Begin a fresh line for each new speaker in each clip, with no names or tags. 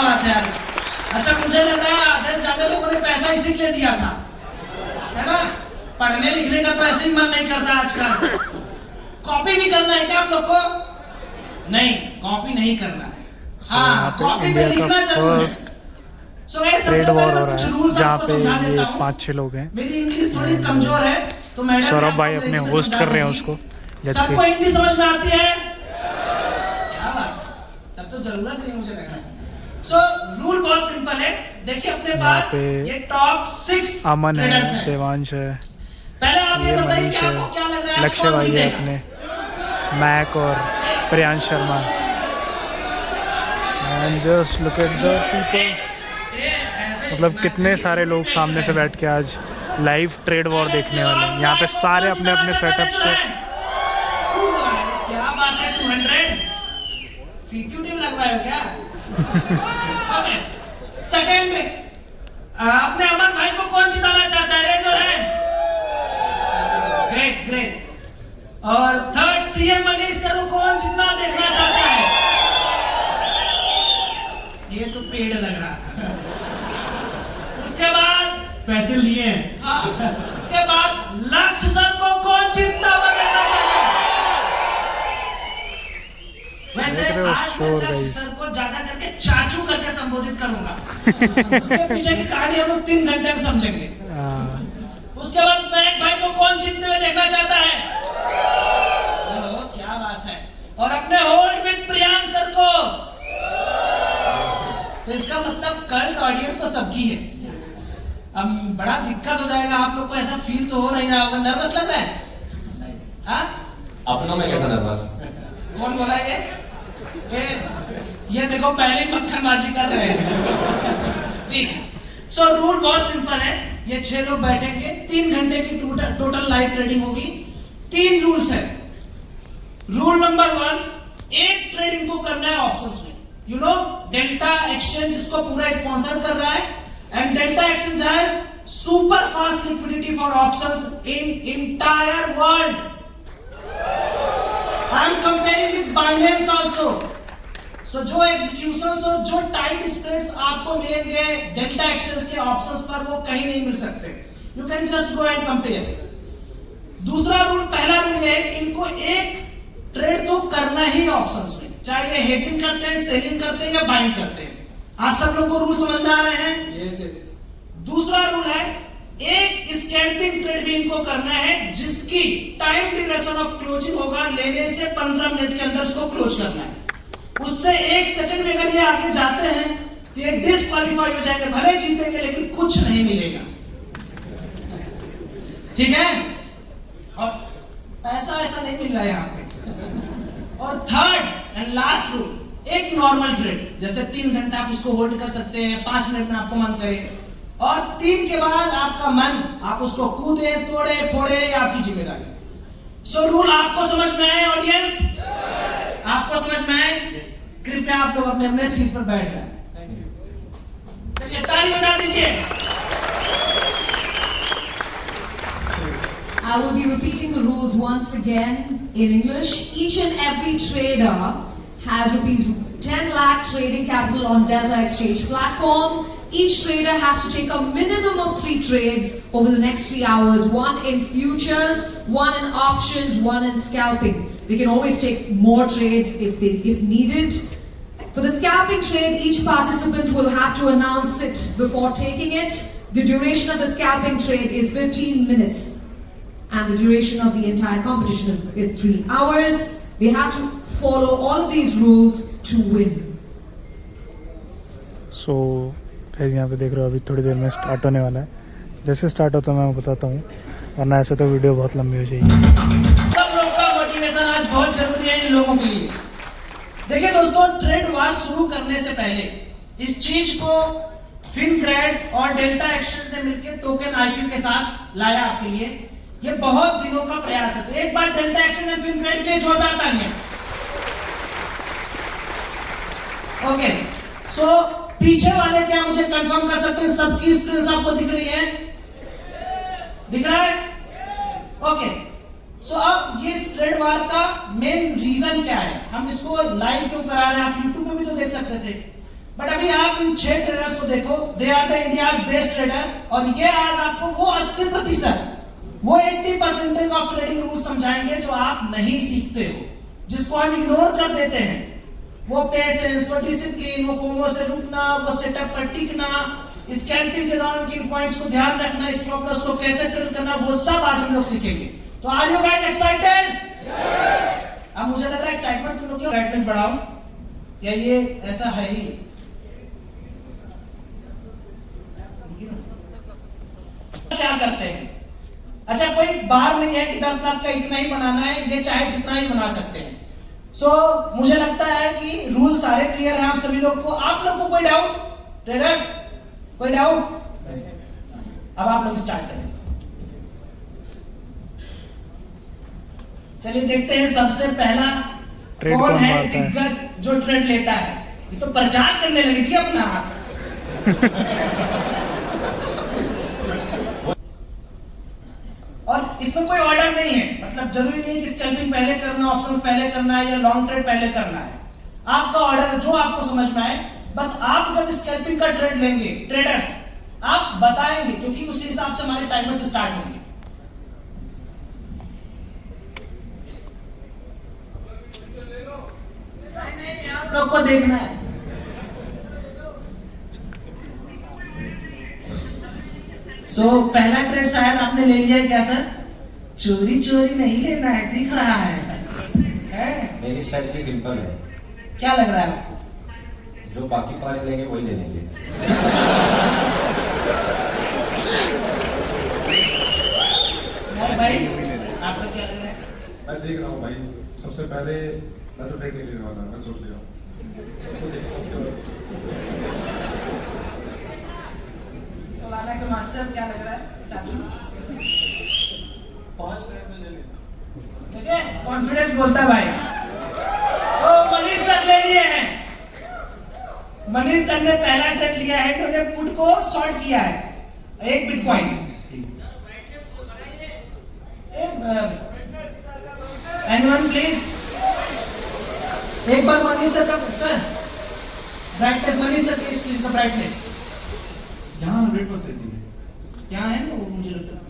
बात है यार। अच्छा मुझे लग रहा है आधे से ज्यादा लोगों ने पैसा इसी के लिए दिया था, है ना? पढ़ने लिखने का तो ऐसे ही मन नहीं करता आजकल। कॉपी भी करना है क्या आप लोग को? नहीं, कॉपी नहीं करना है। हाँ, कॉपी पे लिखना जरूर है।
ट्रेड वॉर हो रहा है जहाँ पे ये 5-6 लोग हैं।
मेरी इंग्लिश थोड़ी कमजोर है तो मैडम
सौरभ भाई अपने होस्ट कर रहे हैं उसको।
सबको इंग्लिश समझ में आती है? क्या बात, तब तो जरूरत नहीं मुझे लग रहा है। सो रूल बहुत सिंपल है। देखिए अपने पास ये टॉप 6
अमन है, देवांश है,
पहले आप ये बताइए कि आपको क्या लग रहा है
लक्ष्य भाई है अपने, मैक और Priyansh Sharma. And just look at the peoples, मतलब कितने सारे लोग सामने से बैठ के आज लाइव ट्रेड वॉर देखने वाले हैं। यहाँ पे सारे अपने अपने सेटअप्स को।
क्या बात है, 200 सीट्यूटिव लगवाए हो क्या? ओके, सेकंड में अपने अमन भाई को कौन जिताना चाहता है? Raise your hand. Great great. और थर्ड सीएम मनीष सर को कौन जितना देखना चाहता है? ये तो पेड़ लग रहा था। उसके बाद
पैसे लिए।
हाँ, उसके बाद लक्ष्य सर को कौन जीतता हुआ देखना चाहता है? वैसे आज मैं लक्ष्य सर को ज्यादा करके चाचू करके संबोधित करूंगा। उसके पीछे की कहानी हम लोग 3 घंटे में समझेंगे। उसके बाद मैक भाई को कौन जीतते हुए देखना चाहता है? क्या बात है। और अपने होल्ड विद प्रियांक सर को। तो इसका मतलब कल्ट ऑडियंस तो सबकी है। अब बड़ा दिक्कत हो जाएगा, आप लोग को ऐसा फील तो हो नहीं रहा होगा, नर्वस लग रहा है? हाँ?
अपनों में कैसा नर्वस?
कौन बोला ये देखो पहले ही मक्खनबाजी कर रहे हैं। ठीक है, सो रूल बहुत सिंपल है। ये 6 लोग बैठेंगे, 3 घंटे की टोटल लाइव ट्रेडिंग होगी। 3 रूल्स है। रूल नंबर 1, एक ट्रेडिंग को करना है ऑप्शंस में। यू नो डेल्टा एक्सचेंज इसको पूरा स्पॉन्सर कर रहा है, and delta exchange has super fast liquidity for options in entire world. I am comparing with Binance also. So जो एग्जीक्यूशंस और जो टाइट स्प्रेड्स आपको मिलेंगे डेल्टा एक्सचेंज के ऑप्शंस पर, वो कहीं नहीं मिल सकते। You can just go and compare. दूसरा रूल, पहला रूल ये है कि इनको एक ट्रेड तो करना ही ऑप्शंस में, चाहे ये हेजिंग करते हैं, सेलिंग करते हैं या बाइंग करते हैं। आप सब लोग को रूल समझ में आ रहे हैं?
Yes yes.
दूसरा रूल है एक स्कैल्पिंग ट्रेड भी इनको करना है जिसकी टाइम ड्यूरेशन ऑफ क्लोजिंग होगा, लेने से 15 मिनट के अंदर उसको क्लोज करना है। उससे 1 सेकंड में अगर ये आगे जाते हैं तो ये डिस्क्वालीफाई हो जाएंगे। भले जीतेंगे लेकिन कुछ नहीं मिलेगा। ठीक है? और पैसा ऐसा नहीं मिल रहा है यहाँ पे। और थर्ड एंड लास्ट रूल, एक नॉर्मल ट्रेड जैसे 3 घंटे आप उसको होल्ड कर सकते हैं, 5 मिनट में आपको मन करे, और 3 के बाद आपका मन, आप उसको कूदे, तोड़े, फोड़े, ये आपकी जिम्मेदारी। सो रूल आपको समझ में आए ऑडियंस? आपको समझ में आए? कृपया आप लोग अपने अपने सीट पर बैठ जाएं। चलिए ताली बजा दीजिए।
I will be repeating the rules once again in English. Each and every trader has rupees 10 lakh trading capital on Delta Exchange platform. Each trader has to take a minimum of 3 trades over the next 3 hours. 1 in futures, 1 in options, 1 in scalping. They can always take more trades if needed. For the scalping trade, each participant will have to announce it before taking it. The duration of the scalping trade is 15 minutes. And the duration of the entire competition is 3 hours. They have to follow all of these rules to win.
So, guys यहाँ पे देख रहे हो अभी थोड़ी देर में start होने वाला है। जैसे स्टार्ट होता है मैं बताता हूँ, वरना ऐसे तो वीडियो बहुत लंबी हो जाएगी।
सब लोग का मोटिवेशन आज बहुत जरूरी है इन लोगों के लिए। देखिए दोस्तों, ट्रेड वार शुरू करने से पहले इस चीज को फिनक्रेड और डेल्टा एक्सचेंज ने मिलकर टोकन आईक्यू के साथ लाया आपके लिए। ये बहुत दिनों का प्रयास है। तो एक बार डेल्टा एक्सचेंज एंड फिनक्रेड के जोरदार तालियां। ओके, सो पीछे वाले क्या मुझे कंफर्म कर सकते हैं सबकी स्क्रीन आपको दिख रही है? दिख रहा है? ओके, सो अब ये ट्रेड वार का मेन रीजन क्या है, हम इसको लाइव क्यों करा रहे हैं? आप यूट्यूब पे भी तो देख सकते थे। बट अभी आप इन 6 ट्रेडर्स को देखो, they are the India's best trader, और ये आज आपको वो 80%, वो 80% ऑफ ट्रेडिंग रूल समझाएंगे जो आप नहीं सीखते हो, जिसको हम इग्नोर कर देते हैं। वो पेशेंस, वो डिसिप्लिन, वो फोमो से रुकना, वो सेटअप पर टिकना, स्कैल्पिंग के दौरान किन पॉइंट्स को ध्यान रखना, स्टॉप लॉस को कैसे ट्रेल करना, वो सब आज हम लोग सीखेंगे। तो आर यू गाइस एक्साइटेड? अब मुझे लग रहा है एक्साइटमेंट तुम लोग की ब्राइटनेस बढ़ाओ, या ये ऐसा है ही? क्या करते हैं? अच्छा, कोई बार नहीं है कि 10 लाख का इतना ही बनाना है, ये चाहे जितना ही बना सकते हैं। मुझे लगता है कि रूल सारे क्लियर हैं आप सभी लोग को। आप लोग को कोई डाउट? ट्रेडर्स कोई डाउट? अब आप लोग स्टार्ट करें। चलिए देखते हैं सबसे पहला कौन है दिग्गज जो ट्रेड लेता है। ये तो प्रचार करने लगी जी अपना। और इसमें कोई ऑर्डर नहीं है, मतलब जरूरी नहीं है कि स्कैल्पिंग पहले करना, ऑप्शंस पहले करना है या लॉन्ग ट्रेड पहले करना है। आपका ऑर्डर जो आपको समझ में आए, बस आप जब स्कैल्पिंग का ट्रेड लेंगे ट्रेडर्स, आप बताएंगे, क्योंकि उसी हिसाब से हमारे टाइमर से स्टार्ट होंगे। आप लोग को देखना है। पहला ट्रेड शायद आपने ले लिया है क्या सर? चोरी चोरी नहीं लेना है, दिख रहा है?
मेरी स्ट्रेटजी सिंपल है।
क्या लग रहा है आपको?
जो बाकी 5 लेंगे वही ले लेंगे।
भाई आपको क्या लग रहा है?
मैं देख रहा हूँ भाई, सबसे पहले मैं तो ट्रेड नहीं लेने वाला, मैं सोच लिया
सोलाना के मास्टर क्या लग रहा है? ठीक है, कॉन्फिडेंस बोलता है भाई। तो मनीष सर ले लिए हैं। मनीष सर ने पहला ट्रेड लिया है, इन्होंने पुट को शॉर्ट किया है 1 बिटकॉइन। एनीवन प्लीज, एक बार मनीष सर का सर ब्राइटनेस, मनीष सर की स्क्रीन का ब्राइटनेस
यहाँ 100% है।
क्या है ना वो, मुझे लगता है।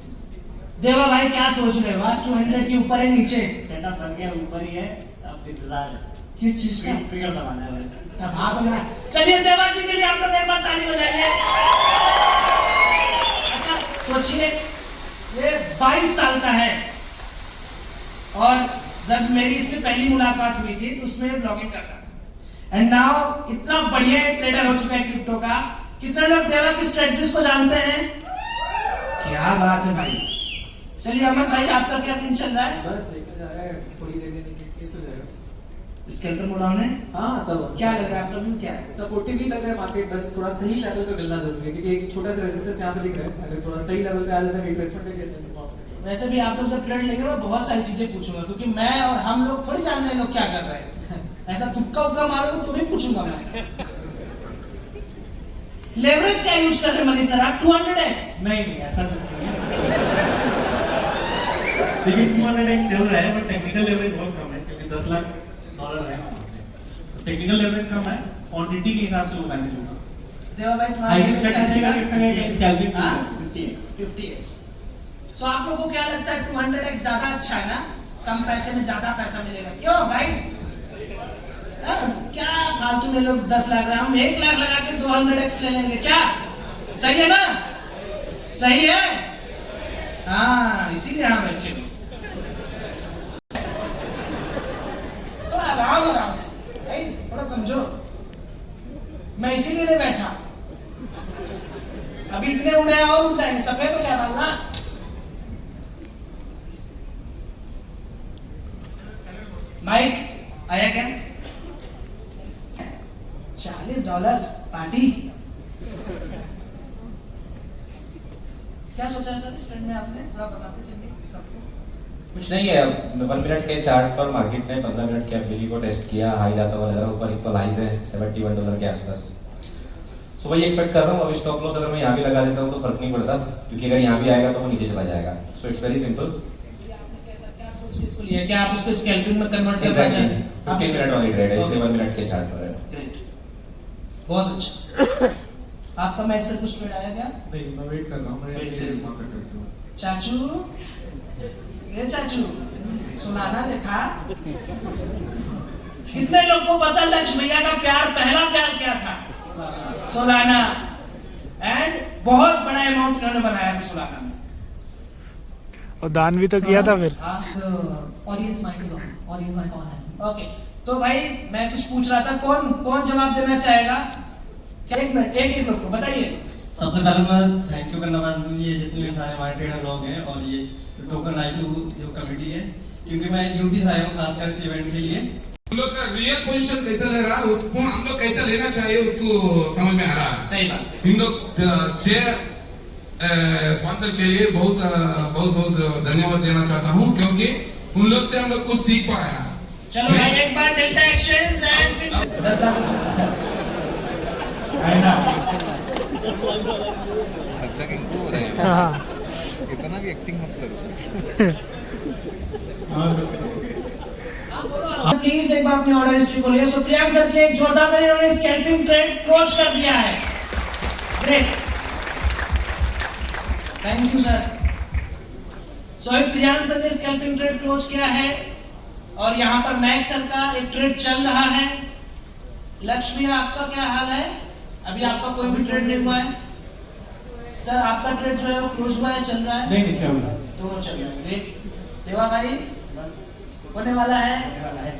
देवा भाई क्या सोच रहे हो? आज 200 के ऊपर है, नीचे
सेटअप बन गया, ऊपर ही है, अब इंतजार है।
किस चीज का?
ट्रिगर दबाना है वैसे।
दबा दो ना। चलिए देवा जी के लिए आप लोग एक बार ताली बजाइए। अच्छा सोचिए, ये 22 साल का है, और जब मेरी इससे पहली मुलाकात हुई थी तो उसमें ब्लॉगिंग करता था, एंड नाउ इतना बढ़िया ट्रेडर हो चुका है क्रिप्टो का। कितने लोग देवा की स्ट्रेटजीज को जानते हैं? क्या बात है भाई। चलिए अमन भाई, आपका क्या सीन चल रहा है?
बस देखा जा रहा है, थोड़ी देर में केस हो जाएगा।
स्केल्टर मोड ऑन है?
हाँ सब
क्या लग रहा है आपका व्यू? क्या है?
सपोर्टिव ही लग रहा है मार्केट, बस थोड़ा सही लेवल पे मिलना जरूरी है, क्योंकि एक छोटा सा रेजिस्टेंस यहाँ पे दिख रहा है। अगर थोड़ा सही लेवल पे आ जाता है, रिट्रेसमेंट पे कहते हैं।
वैसे भी आप लोग जब ट्रेड लेंगे मैं बहुत सारी चीजें पूछूंगा, क्योंकि मैं और हम लोग थोड़ी जान रहे हैं लोग क्या कर रहे हैं। ऐसा तुक्का उक्का मारोगे तो भी पूछूंगा मैं। लेवरेज क्या यूज कर रहे हैं मनीष सर आप? 200x?
नहीं ऐसा नहीं है। लेकिन 200x चल रहा है, बट टेक्निकल लेवरेज बहुत कम है, क्योंकि $10 लाख है। टेक्निकल लेवरेज कम है, क्वांटिटी के हिसाब से वो मैनेज होगा।
देवा भाई
हाईली सेट स्कैल्पिंग
50x। सो आप लोगों को क्या लगता है 200x ज्यादा अच्छा है ना? कम पैसे में ज्यादा पैसा मिलेगा, क्यों भाई? क्या फालतू में लोग 10 लाख, हम 1 लाख लगा के 200x ले लेंगे, क्या सही है ना? सही है? हाँ, इसीलिए यहाँ बैठे हो। थोड़ा आराम आराम से भाई, थोड़ा समझो। मैं इसीलिए नहीं बैठा, अभी इतने उड़े और उड़ जाएंगे, सफेद हो जाएगा ना। माइक आया क्या? $40 पार्टी। क्या सोचा है सर इस ट्रेंड में आपने? थोड़ा बताते चलिए सबको।
कुछ नहीं है, 1 मिनट के चार्ट पर मार्केट ने 15 मिनट के एफबीजी को टेस्ट किया, हाई जाता हुआ लग रहा है, ऊपर इक्वल हाइज है $71 के आसपास। सो वही एक्सपेक्ट कर रहा हूँ। अब स्टॉप लॉस अगर मैं यहाँ भी लगा देता हूँ तो फर्क नहीं पड़ता, क्योंकि अगर यहाँ भी आएगा तो वो नीचे चला जाएगा। So it's very simple.
क्या आप उसको स्कैल्पिंग में कन्वर्ट कर सकते हैं?
15 मिनट वाली ट्रेड है, इसलिए 1 मिनट के चार्ट पर है।
बहुत अच्छा। आपका मैच से कुछ ट्रेड आया क्या?
नहीं, मैं वेट कर रहा हूँ, मैं
Wait कर रहा हूँ।
करता हूँ।
चाचू, ये चाचू, सुनाना देखा? कितने लोग को पता लक्ष्य भैया का पहला प्यार क्या था? सोलाना। एंड बहुत बड़ा अमाउंट इन्होंने बनाया था सोलाना में।
और दान भी तो किया था फिर।
हाँ,
The audience mic is on. Audience mic on है।
ओके। तो भाई मैं कुछ पूछ रहा था, कौन जवाब देना चाहेगा? क्या? एक मिनट, एक लोग को बताइए।
सबसे पहले मैं थैंक यू करना चाहता हूँ ये जितने भी सारे हमारे ट्रेनर लोग हैं और ये टोकन आईक्यू जो कमेटी है, क्योंकि मैं यूपी से आया हूँ खासकर इस इवेंट के लिए।
हम लोग का रियल पोजीशन कैसा ले रहा है, उसको हम लोग कैसा लेना चाहिए उसको समझ में आ रहा है।
सही बात।
हम लोग चेयर स्पॉन्सर के लिए बहुत धन्यवाद देना चाहता हूँ, क्योंकि उन लोग से हम लोग कुछ सीख पाया।
चलो भाई एक बार डेल्टा एक्शंस एंड फिर 10 लाख।
हाँ
इतना भी एक्टिंग मत करो।
प्लीज एक बार अपनी ऑर्डर हिस्ट्री खोलिए। सो प्रियांक सर के एक जोरदार इन्होंने स्कैल्पिंग ट्रेड क्लोज कर दिया है। Great, thank you sir. So Priyank sir ने स्कैल्पिंग ट्रेड क्लोज किया है और यहाँ पर मैक्स सर का एक ट्रेड चल रहा है। लक्ष्मी आपका क्या हाल है? अभी आपका कोई भी ट्रेड नहीं हुआ है सर? आपका ट्रेड जो है वो क्लोज हुआ है, चल रहा है?
नहीं चल रहा।
दोनों चल रहे हैं। ग्रेट। देवा भाई होने वाला है।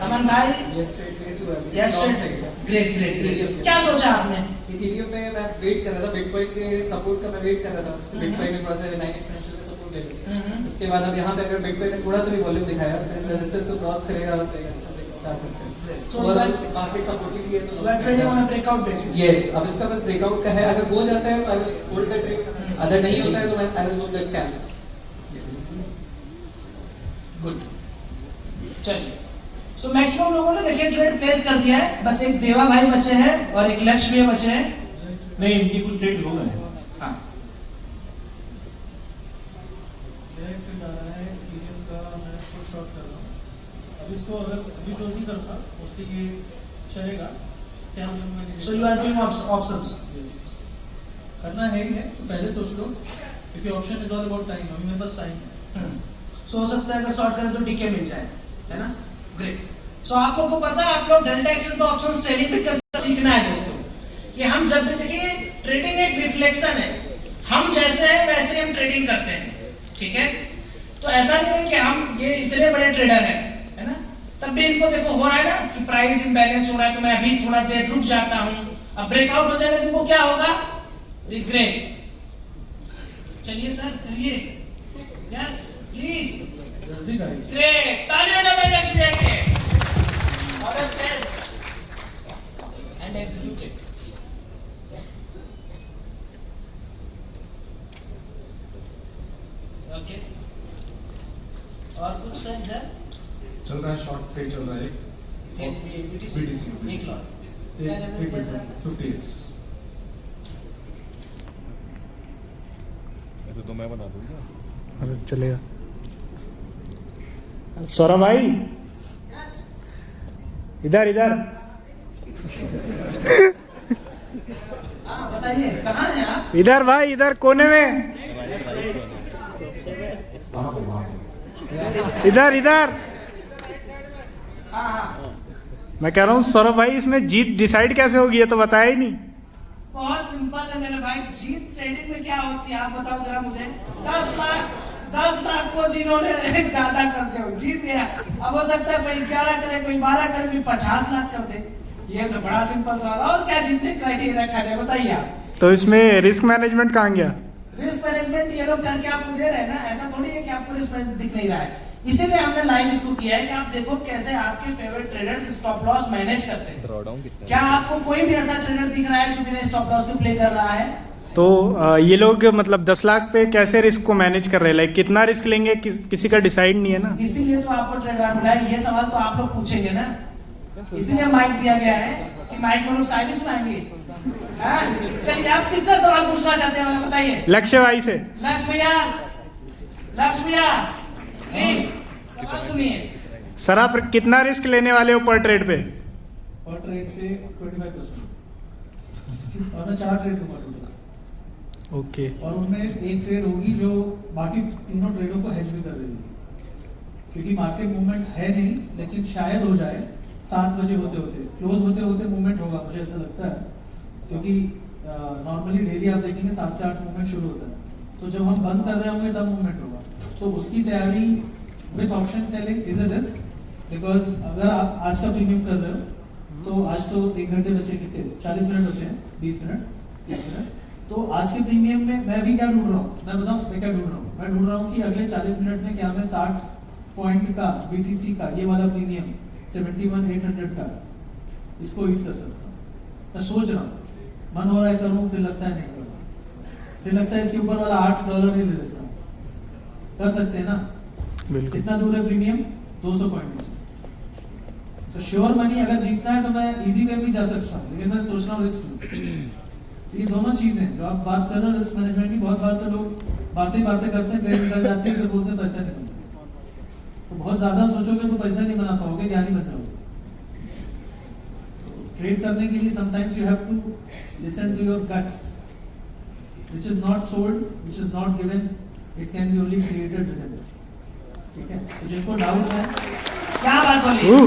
अमन भाई
यस ट्रेड प्लेस हुआ है।
यस
लॉन्ग साइड है।
Great great great. क्या सोचा आपने?
इथेरियम में मैं वेट कर रहा था, बिटकॉइन के सपोर्ट का मैं वेट कर रहा था। बिटकॉइन में थोड़ा सा 9 एक्सपोनेंशियल का सपोर्ट ले लूं। उसके बाद अब यहाँ पे अगर बिटकॉइन में थोड़ा सा भी वॉल्यूम दिखाया तो इस रेजिस्टेंस को क्रॉस करेगा तो एक समथिंग बता सकते हैं।
So,
और मार्केट सपोर्टिव है तो
You are trading on a breakout basis.
Yes, अब इसका बस ब्रेकआउट का है। अगर हो जाता है तो I will hold the trade, अगर नहीं होता है तो मैं I will lose the scalp.
Good. चलिए, सो मैक्सिमम लोगों ने देखिए ट्रेड प्लेस कर दिया है। बस एक देवा भाई बचे हैं और एक लक्ष्मी बचे हैं।
नहीं, इनकी कुछ ट्रेड हो गए।
हाँ,
अब इसको अगर अभी क्लोज ही करता उसके लिए चलेगा।
So you are doing options.
करना है ही है तो पहले सोच लो, क्योंकि option is all about time. अभी मेरे पास टाइम है।
सो हो सकता है अगर शॉर्ट करें तो डीके मिल जाए, है ना? ग्रेट। सो आप लोगों को पता है, आप लोग डेल्टा एक्सेस पे ऑप्शन सेलिंग भी कर सीखना है दोस्तों। कि हम जब देखिए ट्रेडिंग एक रिफ्लेक्शन है, हम जैसे हैं वैसे हम ट्रेडिंग करते हैं, ठीक है? तो ऐसा नहीं है कि हम ये इतने बड़े ट्रेडर हैं, है ना? तब भी इनको देखो हो रहा है ना कि प्राइस इम्बैलेंस हो रहा है तो मैं अभी थोड़ा देर रुक जाता हूं। अब ब्रेकआउट हो जाएगा तो इनको क्या होगा? रिग्रेट। चलिए सर करिए। Yes please.
जल्दी करेंगे।
ग्रेट, ताली हो जाए लक्ष्मी के। Order placed and executed. Okay, और कुछ सर इधर
चल रहा है, शॉर्ट पे चल रहा है एक
बीटीसी
BTC
एक लॉट
एक 50x।
ऐसे तो मैं बना दूंगा।
अरे चलेगा। सौरभ भाई इधर इधर।
हाँ बताइए कहाँ हैं आप?
इधर भाई, इधर कोने में। इधर इधर।
हाँ हाँ,
मैं कह रहा हूँ सौरभ भाई, इसमें जीत डिसाइड कैसे होगी ये तो बताया ही नहीं।
बहुत सिंपल है मेरे भाई। जीत ट्रेडिंग में क्या होती है आप बताओ जरा मुझे। 10 लाख को जिन्होंने ज्यादा कर दिया जीत गया। अब हो सकता है कोई 11 करे, कोई 12 करे, कोई 50 लाख कर दे। ये तो बड़ा सिंपल सवाल। और क्या जीतने क्राइटेरिया रखा जाए बताइए आप।
तो इसमें रिस्क मैनेजमेंट कहाँ गया?
रिस्क मैनेजमेंट ये लोग करके आपको दे रहे हैं ना, ऐसा थोड़ी है कि आपको रिस्क मैनेजमेंट दिख नहीं रहा है। इसीलिए हमने लाइव इसको किया है कि आप देखो कैसे आपके favourite traders stop loss manage करते हैं। क्या आपको कोई भी ऐसा ट्रेडर दिख रहा है जो बिना स्टॉप लॉस के प्ले कर रहा है?
तो ये लोग मतलब 10 लाख पे कैसे रिस्क को मैनेज कर रहे हैं? लाइक कितना रिस्क लेंगे किसी का डिसाइड नहीं है ना।
इसीलिए तो आपको ट्रेडर बुलाया। ये सवाल तो आप लोग पूछेंगे ना, इसीलिए माइक दिया गया है कि माइक में लोग साइड सुनाएंगे। चलिए आप किससे सवाल पूछना चाहते हैं वाला बताइए।
लक्ष्य भाई से।
लक्ष्य भैया प्लीज सवाल सुनिए।
सर आप कितना रिस्क लेने वाले हो पर ट्रेड पे?
और ट्रेड पे 25%।
और मैं 4 ट्रेड लूंगा टोटल।
ओके
और उनमें एक ट्रेड होगी जो बाकी तीनों ट्रेडों को हेज भी कर रही है, क्योंकि मार्केट मूवमेंट है नहीं, लेकिन शायद हो जाए 7 बजे होते होते, क्लोज होते होते मूवमेंट होगा, मुझे ऐसा लगता है, क्योंकि नॉर्मली डेली आप देखेंगे 7 से 8 मूवमेंट शुरू होता है, तो जब हम बंद कर रहे होंगे तब मूवमेंट होगा। तो उसकी तैयारी with option selling is a risk, because अगर आप आज का प्रीमियम कर रहे हो तो आज तो 1 घंटे बचे, कितने 40 मिनट बचे हैं, 20 मिनट 30 मिनट, तो आज के प्रीमियम में मैं भी क्या ढूंढ रहा हूँ, मैं बताऊँ मैं क्या ढूंढ रहा हूँ, मैं ढूंढ रहा हूँ कि अगले 40 मिनट में क्या मैं 60 पॉइंट का BTC का ये वाला प्रीमियम 71,800 का इसको हिट कर सकता हूँ। मैं सोच रहा हूँ, मन हो रहा है करूँ, फिर लगता है नहीं करूँ, फिर लगता है इसके ऊपर वाला $8 ही ले लेता हूँ। कर सकते हैं ना?
बिल्कुल।
कितना दूर है प्रीमियम? 200 पॉइंट। तो श्योर मनी अगर जीतना है तो मैं इजी वे भी जा सकता हूँ, लेकिन मैं सोच रहा हूँ रिस्क। तो ये दोनों चीजें जो आप बात कर रहे हो रिस्क मैनेजमेंट की, बहुत बार तो लोग बातें करते हैं, ट्रेड निकल जाते हैं, फिर बोलते हैं पैसा नहीं बनता। तो बहुत ज्यादा सोचोगे तो पैसा नहीं बना पाओगे, ज्ञान नहीं बन जाओगे। ट्रेड करने के लिए sometimes you have to listen to your guts, which is not sold, which is not given, it can be only created within. ठीक है? तो जिनको डाउट है,
क्या बात बोली?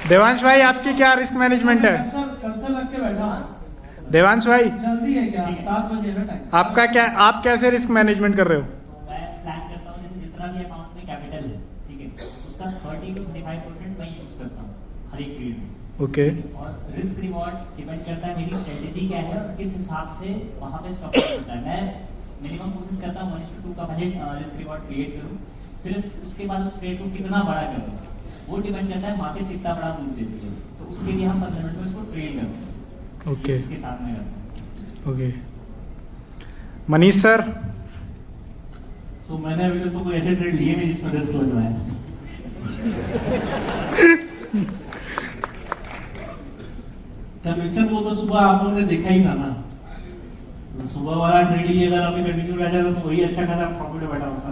देवांश भाई आपकी क्या रिस्क मैनेजमेंट है?
कर्सर रख के बैठा हूं।
देवांश भाई
जल्दी है क्या? 7 बजे है ना टाइम।
आपका क्या, आप कैसे रिस्क मैनेजमेंट कर रहे हो?
मैं प्लान करता हूँ जैसे जितना भी अकाउंट में कैपिटल है, ठीक है, उसका 30 to 35% मैं यूज करता हूँ हर एक ट्रेड में।
ओके।
और रिस्क रिवॉर्ड डिपेंड करता है मेरी स्ट्रेटेजी क्या है और किस हिसाब से वहाँ पे स्टॉप होता है। मैं मिनिमम कोशिश करता हूँ 1:2 का बजट रिस्क रिवॉर्ड क्रिएट करूँ, फिर उसके बाद उस ट्रेड को कितना बड़ा करूँ, वो डिपेंड करता है मार्केट कितना बड़ा मूव देती है, तो उसके लिए हम 15 मिनट में उसको ट्रेड करते हैं।
ओके।
इसके साथ में करते हैं।
ओके। मनीष सर?
सो मैंने अभी तक तो कोई ऐसे ट्रेड लिए नहीं जिसमें रिस्क लग रहा है। कमीशन वो तो सुबह आप लोगों ने देखा ही था ना, सुबह वाला ट्रेड ही अगर अभी कंटिन्यू रह जाता तो वही अच्छा खासा प्रॉफिट बैठा होता।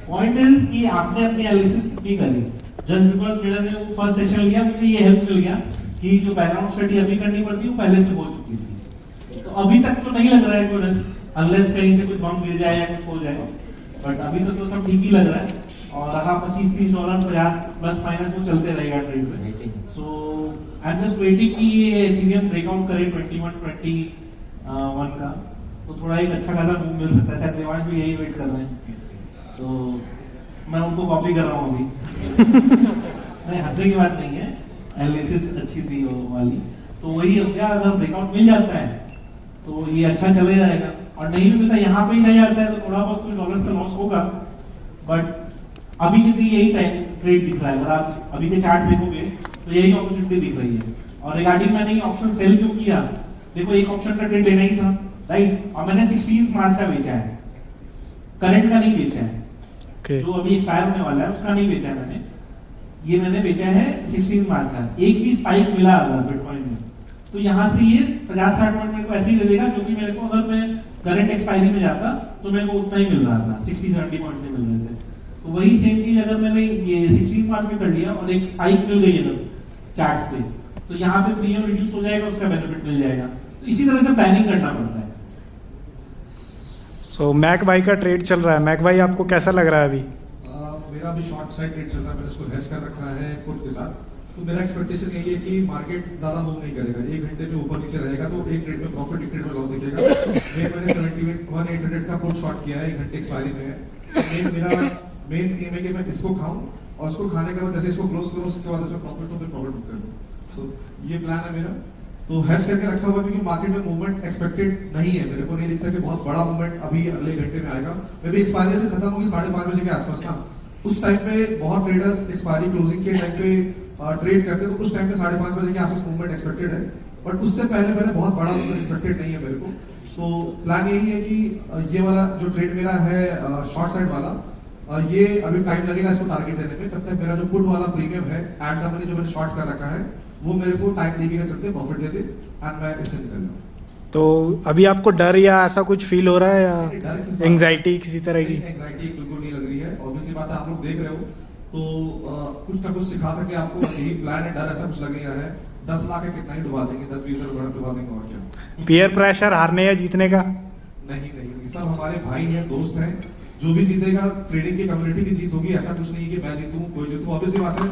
पॉइंट इज कि आपने अपनी एनालिसिस कितनी करी। जस्ट बिकॉज मेरा ने वो फर्स्ट सेशन लिया, मुझे ये हेल्प मिल गया कि जो बैकग्राउंड स्टडी अभी करनी पड़ती है वो पहले से हो चुकी थी। तो अभी तक तो नहीं लग रहा है कोई रिस्क, अनलेस कहीं से कुछ बम गिर जाए या कुछ हो जाए, बट अभी तक तो सब ठीक ही लग रहा है। और रहा 25, 30, 50 प्लस माइनस वो चलते रहेगा ट्रेड में। सो आई एम जस्ट वेटिंग कि ये इथेरियम ब्रेकआउट करे 21 का, तो थोड़ा एक अच्छा खासा मूव मिल सकता है। शायद देवांश भी यही वेट कर रहे हैं, तो मैं उनको कॉपी कर रहा हूँ अभी। नहीं, हंसने की बात नहीं है, एनालिसिस अच्छी थी वो वाली। तो वही हो गया, अगर ब्रेकआउट मिल जाता है तो ये अच्छा चले जाएगा, और नहीं भी मिलता, यहाँ पे ही नहीं आता है तो थोड़ा बहुत कुछ डॉलर्स का लॉस होगा। बट अभी के लिए यही टाइम ट्रेड दिख रहा है, अगर आप अभी के चार्ट देखोगे तो यही अपॉर्चुनिटी दिख रही है। और रिगार्डिंग मैंने ऑप्शन सेल क्यों किया, देखो एक ऑप्शन का ट्रेड लेना ही था, राइट, और मैंने 16 मार्च का बेचा है, करंट का नहीं बेचा है। जो अभी एक्सपायर होने वाला है उसका नहीं बेचा है मैंने, ये मैंने बेचा है 16 मार्च का। एक भी स्पाइक मिला अगर बिटकॉइन में तो यहाँ से ये 50-60 पॉइंट मेरे को ऐसे ही दे देगा, जो कि मेरे को अगर मैं करंट एक्सपायरी में जाता तो मेरे को उतना ही मिल रहा था, 60-70 पॉइंट से मिल रहे थे। तो वही सेम चीज अगर मैंने ये 16 मार्च में कर लिया और एक स्पाइक मिल गई अगर चार्ट्स पे, तो यहाँ पे प्रीमियम रिड्यूस हो जाएगा, उसका बेनिफिट मिल जाएगा। तो इसी तरह से प्लानिंग करना पड़ता है।
सो मैक भाई का ट्रेड चल रहा है, मैक भाई आपको कैसा लग रहा है अभी?
मेरा अभी शॉर्ट साइड ट्रेड चल रहा है, मैंने इसको हेज कर रखा है पुट के साथ। तो मेरा एक्सपेक्टेशन यही है कि मार्केट ज्यादा मूव नहीं करेगा, 1 घंटे में ऊपर नीचे रहेगा, तो एक ट्रेड में प्रॉफिट, एक ट्रेड में लॉस दिखेगा। मैंने 71,800 का पुट शॉर्ट किया है, 1 घंटे एक्सपायरी में है। मेरा मेन एम है कि मैं इसको खाऊं और इसको खाने के बाद जैसे इसको क्लोज करूं, उसके बाद इसमें प्रॉफिट हो, फिर प्रॉफिट बुक करूं। सो ये प्लान है मेरा, तो हेज करके रखा हुआ, क्योंकि मार्केट में मूवमेंट एक्सपेक्टेड नहीं है, मेरे को नहीं दिखता कि बहुत बड़ा मूवमेंट अभी अगले घंटे में आएगा। मे भी एक्सपायरी से खत्म होगी 5:30 बजे के आसपास ना, उस टाइम पे बहुत ट्रेडर्स एक्सपायरी क्लोजिंग के टाइम पे ट्रेड करते हैं, तो उस टाइम पे 5:30 बजे के आसपास मूवमेंट एक्सपेक्टेड है, बट उससे पहले बहुत बड़ा मूवमेंट एक्सपेक्टेड नहीं है मेरे को। तो प्लान यही है कि ये वाला जो ट्रेड मेरा है शॉर्ट साइड वाला, ये अभी टाइम लगेगा इसको टारगेट देने में, तब तक मेरा जो पुट वाला प्रीमियम है एट द मनी जो मैंने शॉर्ट कर रखा है, वो मेरे को टाइम देके कर सकते प्रॉफिट दे दे, एंड मैं इससे निकल जाऊँ। तो
अभी आपको डर या ऐसा कुछ फील हो रहा है या एंजाइटी किसी तरह की?
एंजाइटी बिल्कुल नहीं लग रही है, ऑब्वियसली बात है, आप लोग देख रहे हो तो कुछ ना कुछ सिखा सके आपको, यही प्लान है, डर ऐसा कुछ लग नहीं रहा है। 10 लाख है कितना ही डुबा देंगे, 10-20 रुपए डुबा देंगे और क्या।
पीयर प्रेशर हारने या जीतने का?
नहीं, सब हमारे भाई हैं, दोस्त हैं। जो भी जीतेगा ट्रेडिंग की कम्युनिटी की जीत होगी, ऐसा कुछ नहीं कि मैं जीतूं कोई जीतूं। ऑब्वियसली बात है,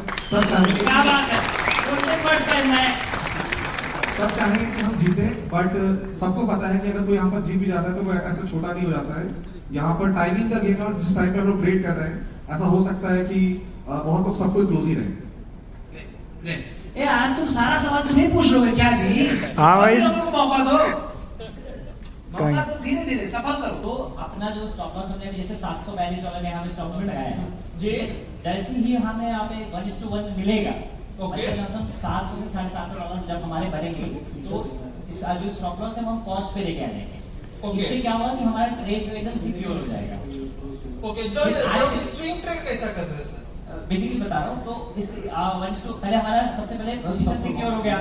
सब चाहेंगे कि हम जीते, बट सबको पता है कि अगर कोई यहाँ पर जीत भी जाता है तो वो ऐसा छोटा नहीं हो जाता है। यहाँ पर टाइमिंग का गेम है और जिस टाइम पे हम लोग ट्रेड कर रहे हैं, ऐसा हो सकता है कि बहुत लोग सबको क्लोज ही रहे।
ए आज तुम सारा सवाल तो नहीं पूछ लोगे क्या जी?
हाँ भाई,
मौका दो, मौका तो धीरे धीरे सफल करो।
तो अपना जो स्टॉप लॉस हमने जैसे $742 में यहाँ पे स्टॉप लॉस लगाया है, ये जैसे ही हमें यहाँ पे 1:1 मिलेगा, मतलब $700 से $750 जब हमारे बनेंगे तो इस जो स्टॉप लॉस है हम कॉस्ट पे लेके आ जाएंगे। इससे क्या होगा कि हमारा ट्रेड जो एकदम सिक्योर हो जाएगा।
तो स्विंग ट्रेड कैसा करते हैं सर?
बेसिकली बता रहा हूँ, तो इस पहले हमारा सबसे पहले पोजीशन सिक्योर हो गया।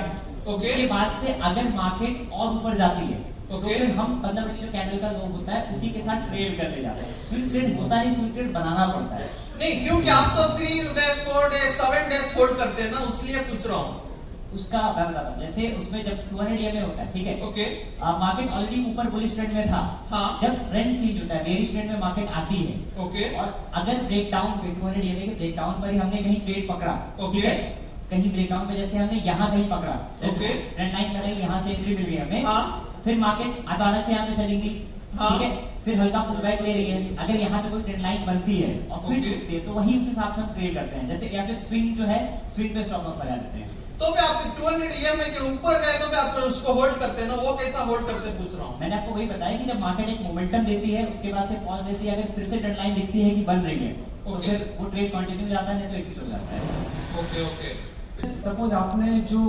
उसके बाद से अगर मार्केट और ऊपर जाती है तो फिर हम 15 मिनट जो कैंडल का लोग होता है उसी के साथ ट्रेड करने जाते हैं। स्विंग ट्रेड होता नहीं, स्विंग ट्रेड बनाना पड़ता है।
नहीं, क्योंकि आप तो 3 days 4 days 7 days होल्ड करते हैं ना, इसलिए पूछ रहा हूँ।
उसका मैं बताता हूँ, जैसे उसमें जब 200 EMA होता है, ठीक है,
ओके,
मार्केट ऑलरेडी ऊपर बुलिश ट्रेंड में था।
हाँ,
जब ट्रेंड चेंज होता है, बेरिश ट्रेंड में मार्केट आती है,
ओके, और
अगर ब्रेकडाउन पे 200 EMA के ब्रेकडाउन पर ही हमने कहीं ट्रेड पकड़ा,
ओके,
कहीं ब्रेकडाउन पे जैसे हमने यहाँ कहीं पकड़ा,
ओके,
ट्रेंड लाइन में कहीं यहाँ से एंट्री मिल गई हमें,
हाँ,
फिर मार्केट अचानक से यहाँ पे सेलिंग दी, ठीक है, फिर हल्का पुल बैक ले रही है, अगर यहाँ पे कोई ट्रेंड लाइन बनती है और फिर टूटती है तो वही उस हिसाब से हम ट्रेड करते हैं। जैसे या फिर स्विंग जो है, स्विंग पे स्टॉप लॉस लगा देते हैं।
तो भी आप 200 EMA के ऊपर गए तो भी आप उसको होल्ड करते हैं ना, वो कैसा होल्ड करते हैं पूछ रहा हूँ।
मैंने आपको वही बताया कि जब मार्केट एक मोमेंटम देती है उसके बाद से पॉज देती है, अगर फिर से ट्रेंड लाइन दिखती है कि बन रही है तो फिर वो ट्रेड कंटिन्यू हो जाता है, नहीं तो एग्जिट हो जाता है।
Okay okay.
सपोज आपने जो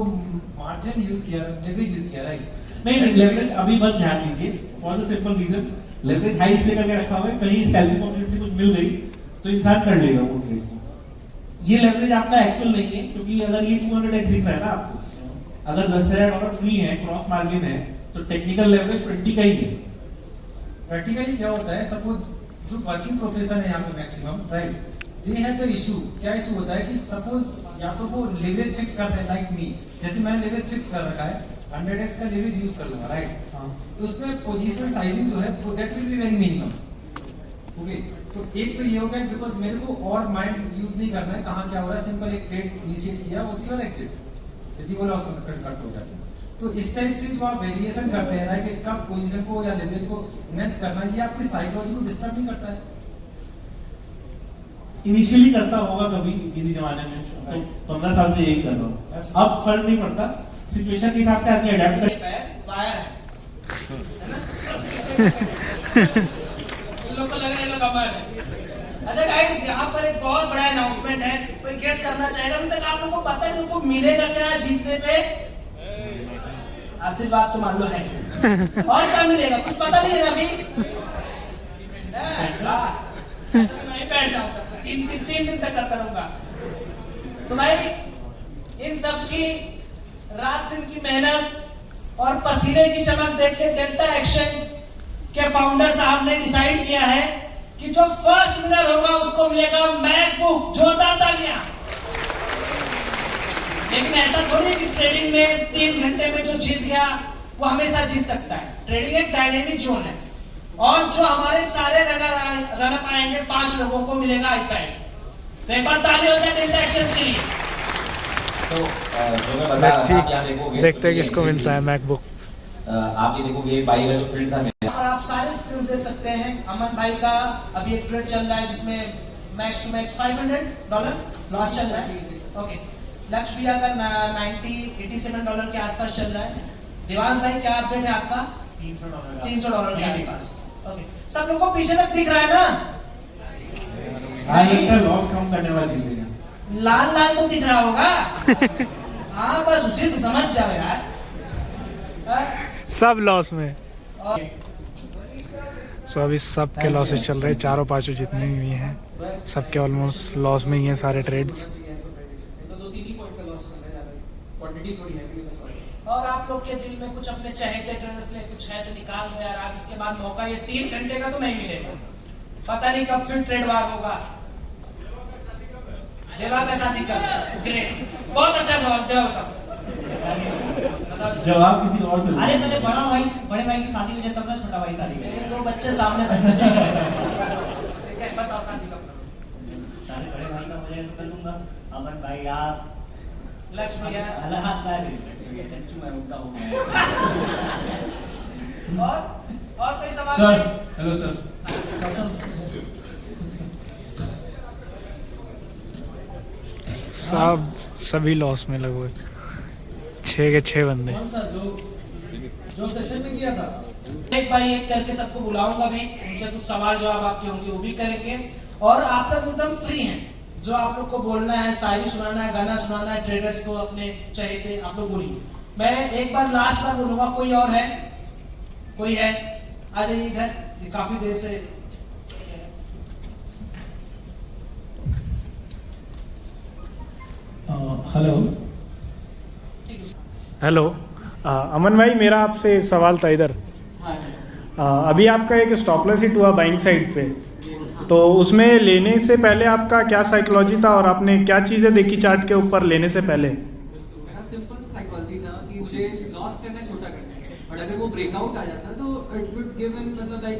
मार्जिन यूज किया, लेवरेज यूज किया, राइट?
नहीं, लेवरेज अभी बस ध्यान दीजिए, for the simple reason leverage high इसलिए करके रखा हुआ है, कहीं स्कैल्पिंग अपॉर्चुनिटी कुछ मिल गई तो इंसान कर लेगा वो ट्रेड को। ये लेवरेज आपका एक्चुअल नहीं है, क्योंकि अगर ये 200x दिख रहा है ना आपको, अगर $10,000 फ्री है, क्रॉस मार्जिन है, तो टेक्निकल लेवरेज 20 का ही है।
प्रैक्टिकली क्या होता है, सपोज जो वर्किंग प्रोफेशन है यहाँ पे maximum, right, they have the issue. क्या इशू होता है कि सपोज या तो वो लेवरेज फिक्स करते हैं, लाइक मी, जैसे मैंने लेवरेज फिक्स कर रखा है, 100x का लेवरेज यूज कर लूंगा, राइट? उसमें पोजीशन साइजिंग जो है that will be very minimum. Okay, तो एक तो ये हो गया बिकॉज मेरे को और माइंड यूज नहीं करना है कहाँ क्या हो रहा है, सिंपल एक ट्रेड इनिशिएट किया, उसके बाद एक्सिट, यदि वो लॉस कट हो गया तो इस टाइप से जो आप वेरिएशन करते हैं, राइट, कब पोजीशन को या लेवरेज को इनहेंस करना, ये आपकी साइकोलॉजी को डिस्टर्ब नहीं करता है?
इनिशियली करता होगा कभी किसी जमाने में, तो 15 साल से यही कर रहा हूँ, अब फर्क नहीं पड़ता, सिचुएशन के हिसाब से आदमी अडेप्ट कर।
वायर है इन लोग को लग रहा है लोग अमर है। अच्छा गाइस, यहाँ पर एक बहुत बड़ा अनाउंसमेंट है, कोई गेस करना चाहेगा? अभी तक आप लोगों को पता है लोगों को मिलेगा क्या जीतने पे? आशीर्वाद तो मान लो है, और क्या मिलेगा कुछ पता नहीं है अभी। मैं बैठ जाऊंगा, 3 दिन तक करता रहूंगा। तो भाई इन सब की रात दिन की मेहनत और पसीने की चमक देख के डेल्टा एक्शंस के फाउंडर साहब ने डिसाइड किया है कि जो फर्स्ट विनर होगा उसको मिलेगा मैकबुक। जोरदार तालियां। लेकिन ऐसा थोड़ी कि ट्रेडिंग में 3 घंटे में जो जीत गया वो हमेशा जीत सकता है। ट्रेडिंग एक डायनेमिक जोन है और जो हमारे सारे रनअप आएंगे 5 लोगों को मिलेगा आईपैड। तो एक बार ताली हो जाए डेल्टा एक्शंस के लिए।
तो जो मैं बता रहा था, आप यहाँ देखोगे,
देखते हैं किसको मिलता है मैकबुक।
आप ये देखोगे ये बाई का जो फील्ड था मेरा,
और आप सारे स्किल्स देख सकते हैं। अमन भाई का अभी एक ट्रेड चल रहा है जिसमें मैक्स टू मैक्स $500 लॉस चल रहा है। ओके, लक्ष्य भैया का $87 के आसपास चल रहा है। देवांश भाई क्या अपडेट है आपका? $300 के आसपास। ओके, सब लोगों को पीछे तक दिख रहा है ना?
लॉस कम करने वाला जीतेगा।
लाल लाल तो दिख रहा होगा। हाँ, बस उसी से समझ जाओ यार।
सब लॉस में। सो अभी सब के लॉसेस चल रहे हैं, 4-5 जितने भी हैं सबके ऑलमोस्ट लॉस में ही हैं सारे ट्रेड्स।
और आप लोग के दिल में कुछ अपने चहेते ट्रेडर्स ले कुछ है तो निकाल दो यार आज। इसके बाद मौका ये 3 घंटे का तो नहीं मिलेगा, पता नहीं कब फिर ट्रेड वार होगा। देवा का साथी का ग्रेट, बहुत अच्छा सवाल। देवा बताओ।
जवाब किसी और से
अरे पहले बड़े भाई की शादी हो जाए तब ना छोटा भाई शादी
मेरे 2 बच्चे सामने बैठे हैं। बताओ शादी कब करोगे?
सारे बड़े भाई का हो जाए तो कर लूंगा। अमन भाई आप
लक्ष्य भैया
अलग हाथ ला रहे हैं चच्चू मैं उनका हूँ
और कोई सवाल?
सर हेलो सर
सब सभी लॉस में लगभग 6 के 6 बंदे।
कौन सा जो सेशन में किया था?
एक बाई एक करके सबको बुलाऊंगा भी, उनसे कुछ सवाल जवाब आपके होंगे वो भी करेंगे। और आप लोग एकदम फ्री हैं, जो आप लोग को बोलना है, शायरी सुनाना है, गाना सुनाना है, ट्रेडर्स को अपने चाहिए थे आप लोग बोलिए। मैं एक बार लास्ट बार बोलूंगा, कोई और है? कोई है? आ जाइए इधर, ये काफी देर से
हेलो
हेलो अमन भाई, मेरा आपसे सवाल था इधर। अभी आपका एक स्टॉप लॉस हिट हुआ बाइंग साइड पे, तो उसमें लेने से पहले आपका क्या साइकोलॉजी था और आपने क्या चीज़ें देखी चार्ट के ऊपर लेने से पहले?
मेरा सिंपल साइकोलॉजी था कि मुझे लॉस करना है, छोटा करना है, और अगर वो ब्रेकआउट आ जाता तो इट वुड गिव इन मतलब लाइक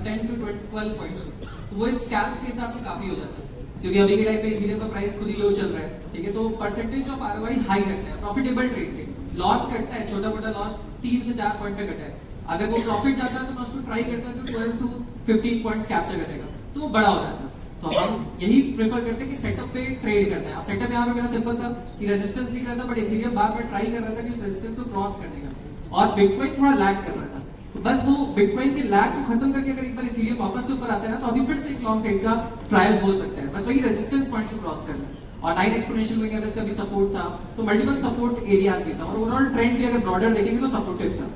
10 to 12 पॉइंट्स, तो वो स्कैल्प के हिसाब से काफी हो जाता है। क्योंकि अभी के टाइम पे इथेरियम का प्राइस खुद ही लो चल रहा है, ठीक है, तो परसेंटेज ऑफ आरओआई हाई रखना है, प्रॉफिटेबल ट्रेड के। लॉस कटता है, छोटा मोटा लॉस 3 से 4 पॉइंट पे कटा है, अगर वो प्रॉफिट जाता है तो मैं उसको ट्राई करता हूँ 12 to 15 पॉइंट्स कैप्चर करने का, तो वो बड़ा हो जाता है। तो हम यही प्रेफर करते हैं कि सेटअप पे ट्रेड करना है। अब सेटअप यहाँ पे मेरा सिंपल था कि रेजिस्टेंस दिख रहा था, but Ethereum bar bar try कर रहा था कि उस रेजिस्टेंस को क्रॉस करने का, और बिटकॉइन थोड़ा लैग कर रहा था। तो बस वो बिटकॉइन के लैग को खत्म करके अगर एक बार इथेरियम वापस से ऊपर आता है ना, तो अभी फिर से एक लॉन्ग साइड का ट्रायल हो सकता है। बस वही रेजिस्टेंस पॉइंट्स को क्रॉस करना है। और 9 एक्सपोनेंशियल मूविंग एवरेज का भी सपोर्ट था, तो मल्टीपल सपोर्ट एरियाज भी था, और ओवरऑल ट्रेंड भी अगर ब्रॉडर देखेंगे तो सपोर्टिव था।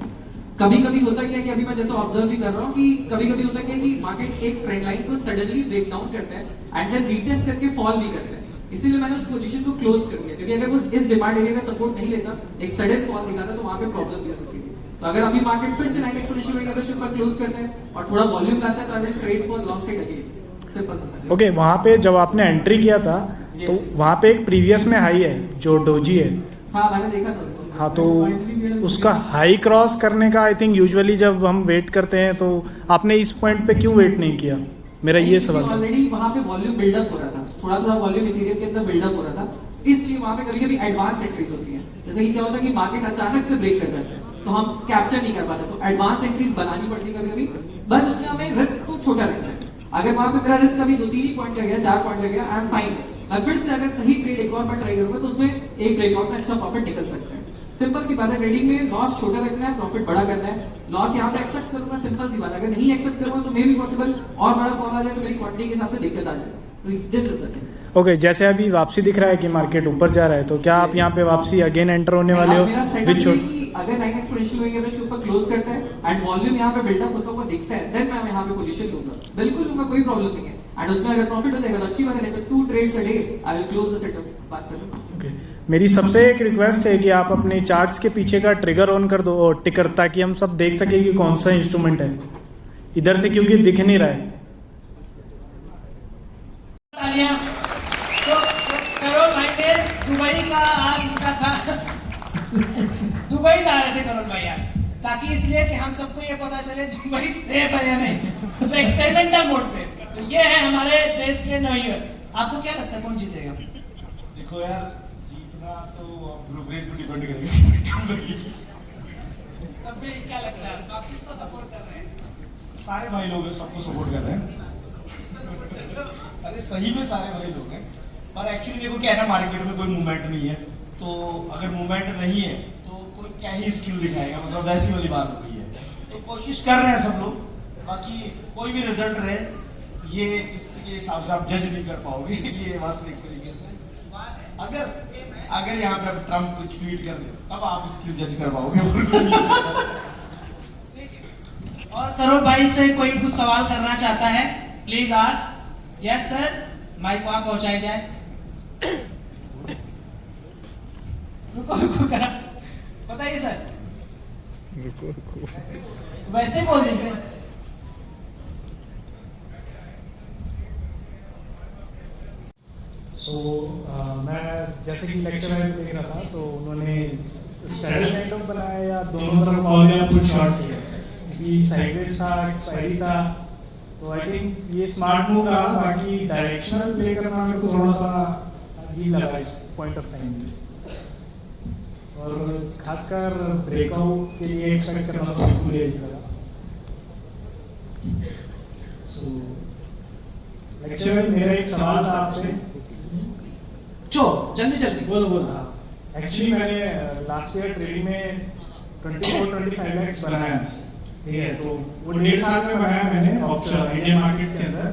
कभी कभी होता क्या है कि अभी मैं जैसा ऑब्जर्व भी कर रहा हूँ कि कभी कभी होता क्या है कि मार्केट एक ट्रेंड लाइन को सडनली ब्रेक डाउन करता है एंड देन रीटेस्ट करके फॉल भी करता है। इसीलिए मैंने उस पोजीशन को क्लोज कर दिया, क्योंकि अगर वो इस डिमांड एरिया का सपोर्ट नहीं लेता, एक सडन फॉल दिखाता, तो वहां पे प्रॉब्लम भी हो सकती थी। तो अगर अभी मार्केट फिर से 9 एक्सपोनेंशियल मूविंग एवरेज पर क्लोज करता है और थोड़ा वॉल्यूम लाता है, तो I will trade for long side again. Simple सा।
ओके, वहाँ पे जब आपने एंट्री किया था तो वहाँ पे एक प्रीवियस में हाई है जो डोजी है।
हाँ, मैंने देखा था उसको।
हाँ, तो उसका हाई क्रॉस करने का आई थिंक यूजुअली जब हम वेट करते हैं, तो आपने इस पॉइंट पे क्यों वेट नहीं किया? मेरा ये सवाल था।
ऑलरेडी वहाँ पे वॉल्यूम बिल्डअप हो रहा था, थोड़ा थोड़ा वॉल्यूम इथेरियम के अंदर बिल्डअप हो रहा था, इसलिए वहाँ पे कभी कभी एडवांस एंट्रीज होती है। जैसे कि क्या होता है कि मार्केट अचानक से ब्रेक कर जाता है, तो हम कैप्चर नहीं कर पाते, तो एडवांस एंट्रीज बनानी पड़ती है कभी कभी। बस उसमें हमें रिस्क को छोटा रखना है। अगर वहाँ पे मेरा रिस्क अभी 2-3 पॉइंट लग गया, 4 पॉइंट लग गया, आई एम फाइन। मैं फिर से अगर सही ट्रेड एक और बार ट्राई करूंगा, तो उसमें एक ब्रेकआउट में अच्छा प्रॉफिट निकल सकता है। सिंपल सी बात है, ट्रेडिंग में लॉस छोटा रखना है, प्रॉफिट बड़ा करना है। लॉस यहाँ पे एक्सेप्ट करूंगा, सिंपल सी बात है। अगर नहीं एक्सेप्ट करूंगा तो मे भी पॉसिबल और बड़ा फॉल आ जाए, तो मेरी क्वांटिटी के हिसाब से दिक्कत आ जाए। This is the thing.
Okay, जैसे अभी वापसी दिख रहा है कि मार्केट ऊपर जा रहा है, तो क्या आप यहाँ पे वापसी अगेन एंटर होने वाले हो?
मेरा सेटअप ये कि अगर 9 एक्सपोनेंशियल मूविंग एवरेज के ऊपर क्लोज करता है एंड वॉल्यूम यहाँ पे बिल्डअप होता हुआ दिखता है, देन मैं यहाँ पे पोजीशन लूंगा, बिल्कुल लूंगा, कोई प्रॉब्लम नहीं है। एंड उसमें अगर प्रॉफिट हो जाएगा तो अच्छी बात है, नहीं तो 2 trades a day I will close the setup. बात करूं।
ओके, मेरी सबसे एक रिक्वेस्ट है कि आप अपने चार्ट्स के पीछे का ट्रिगर ऑन कर दो और टिकर, ताकि हम सब देख सके कि कौन सा इंस्ट्रूमेंट है इधर से, क्योंकि दिख नहीं रहा है।
दुबई का आज उनका था दुबई जा रहे थे करोड़ भाई आज, ताकि इसलिए कि हम सबको ये पता चले दुबई सेफ है या नहीं, तो एक्सपेरिमेंटल मोड पे। तो ये है हमारे देश के न्यू ईयर। आपको क्या लगता है कौन जीतेगा?
देखो यार, जीतना तो ब्रोकरेज पे डिपेंड करेगा।
तब भी क्या लगता है आपको, आप किसको सपोर्ट कर रहे हैं?
सारे भाई लोग हैं, सबको सपोर्ट कर रहे हैं। अरे सही में सारे भाई लोग हैं, पर एक्चुअली देखो क्या है ना, मार्केट में कोई मूवमेंट नहीं है, तो अगर मूवमेंट नहीं है तो कोई क्या ही स्किल दिखाएगा, मतलब वैसी वाली बात हो गई है। तो कोशिश कर रहे हैं सब लोग, बाकी कोई भी रिजल्ट रहे ये इसके हिसाब से आप जज नहीं कर पाओगे ये वास्तविक तरीके से। अगर यहाँ पे अब ट्रम्प कुछ ट्वीट कर दे, तब आप इसकी जज कर पाओगे।
और करोड़ भाई से कोई कुछ सवाल करना चाहता है, please ask. Yes sir, mic वहां पहुंचाई जाए। रुको करा, बताइए सर। वैसे बोल दीजिए।
मैं जैसे कि लेक्चर देख रहा था, तो उन्होंने स्ट्रैडल काइंड ऑफ बनाया या दोनों तरफ कॉल या पुट शॉर्ट किया कि साइडवेज था एक्सपायरी था, तो आई थिंक ये स्मार्ट मूव रहा। बाकी डायरेक्शनल प्ले करना मेरे को थोड़ा सा अजीब लगा इस पॉइंट ऑफ टाइम पे, और खासकर ब्रेकआउट के लिए एक्सपेक्ट करना तो बिल्कुल ही अजीब लगा। सो एक्चुअली मेरा एक सवाल था आपसे,
जल्दी जल्दी
बोलो बोलो। एक्चुअली मैंने लास्ट ईयर ट्रेडिंग में 24-25x बनाया, ठीक है, तो वो 1.5 साल में बनाया मैंने ऑप्शन इंडियन मार्केट्स के अंदर।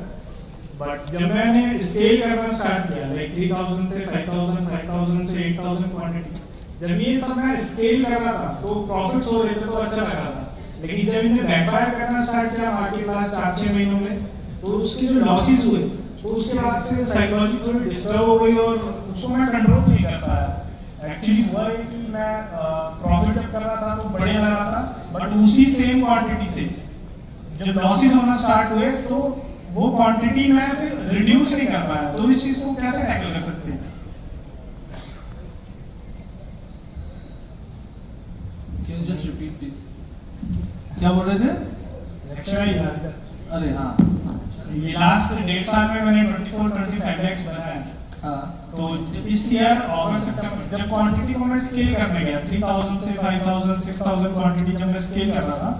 बट जब मैंने स्केल करना स्टार्ट किया लाइक 3000 से 5000, 5000 से 8000 क्वांटिटी, जब ये सब मैं स्केल कर रहा था तो प्रॉफिट्स हो रहे थे तो अच्छा लग रहा था। लेकिन जब इन्हें बैकफायर करना स्टार्ट किया मार्केट लास्ट 4-6 महीनों में, तो उसके जो लॉसेस हुए तो उसके बाद से साइकोलॉजी थोड़ी डिस्टर्ब हो गई और उसको मैं कंट्रोल नहीं कर पाया। एक्चुअली हुआ है कि मैं प्रॉफिट जब कर रहा था तो बढ़िया लग रहा था, बट उसी सेम क्वांटिटी से जब लॉसेस होना स्टार्ट हुए तो वो क्वांटिटी मैं फिर रिड्यूस नहीं कर पाया। तो इस चीज को कैसे टैकल कर सकते हैं?
जस्ट रिपीट प्लीज, क्या बोल रहे थे? अरे हाँ,
ये लास्ट 1.5 साल में मैंने 24-25x बनाया।
हाँ,
तो इस ईयर अगस्त सितंबर जब क्वांटिटी को मैं स्केल करने गया 3000 से 5000, 6000 क्वांटिटी जब मैं स्केल कर रहा था,